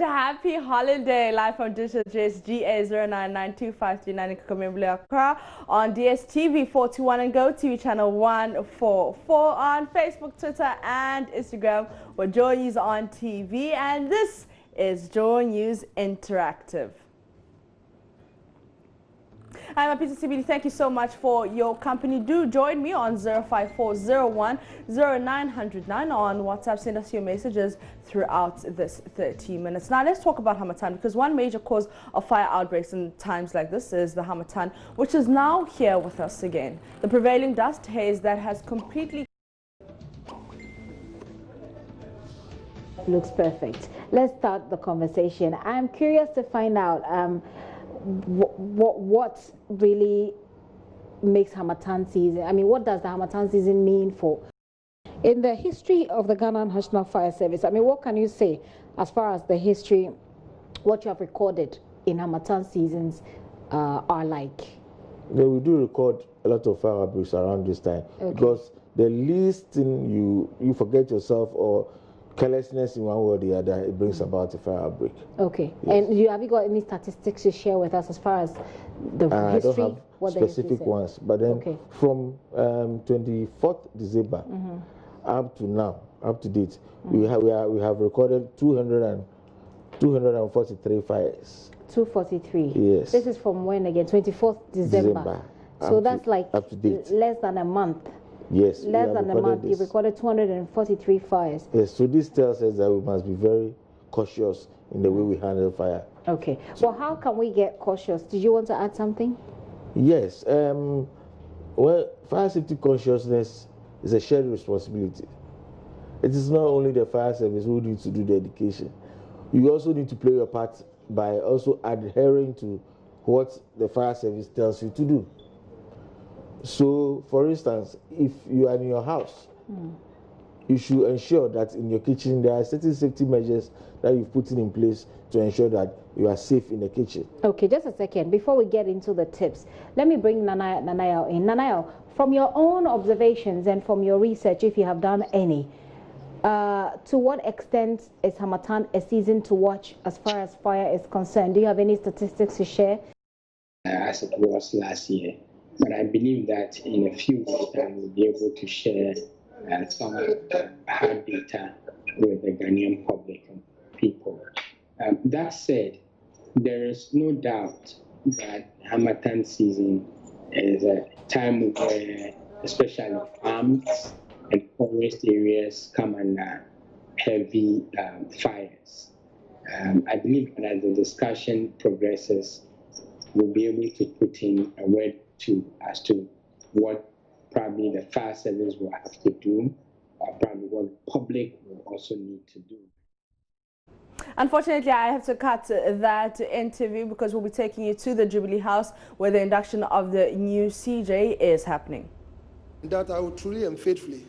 and happy holiday. Live from Digital GA 099253 in Kakamembele, Accra, on DSTV 421 and Go TV channel 144, on Facebook, Twitter and Instagram with Joy News on TV, and this is Joy News Interactive. I'm Peter CBD. Thank you so much for your company. Do join me on 05401 0909 on WhatsApp. Send us your messages throughout this 30 minutes. Now let's talk about Harmattan, because one major cause of fire outbreaks in times like this is the Harmattan, which is now here with us again. The prevailing dust haze that has completely... Looks perfect. Let's start the conversation. I'm curious to find out what really makes Harmattan season. I mean, what does the Harmattan season mean for in the history of the Ghana National Fire Service? I mean, what can you say as far as the history, what you have recorded in Harmattan seasons are like? Yeah, we do record a lot of fire outbreaks around this time, because the least thing you forget yourself or carelessness in one way or the other, it brings about a fire outbreak. Okay. Yes. And have you got any statistics to share with us as far as the history? I don't have specific ones, but then from 24th December up to now, up to date, we have recorded 243 fires. 243. Yes. This is from when again? 24th December. So that's like up to date. Less than a month. Yes, less than a month, you recorded 243 fires. Yes, so this tells us that we must be very cautious in the way we handle fire. Okay, so well, how can we get cautious? Did you want to add something? Yes, well, fire safety consciousness is a shared responsibility. It is not only the fire service who needs to do the education. You also need to play your part by also adhering to what the fire service tells you to do. So, for instance, if you are in your house, you should ensure that in your kitchen there are certain safety measures that you've put in place to ensure that you are safe in the kitchen. Okay, just a second. Before we get into the tips, let me bring Nanayo in. Nanayo, from your own observations and from your research, if you have done any, to what extent is Harmattan a season to watch as far as fire is concerned? Do you have any statistics to share? As it was last year. But I believe that in a few weeks' time we'll be able to share some hard data with the Ghanaian public and people. That said, there is no doubt that Harmattan season is a time where especially farms and forest areas come under heavy fires. I believe that as the discussion progresses, we'll be able to put in a word as to what probably the fire service will have to do, probably what the public will also need to do. Unfortunately, I have to cut that interview because we'll be taking you to the Jubilee House where the induction of the new CJ is happening. That I will truly and faithfully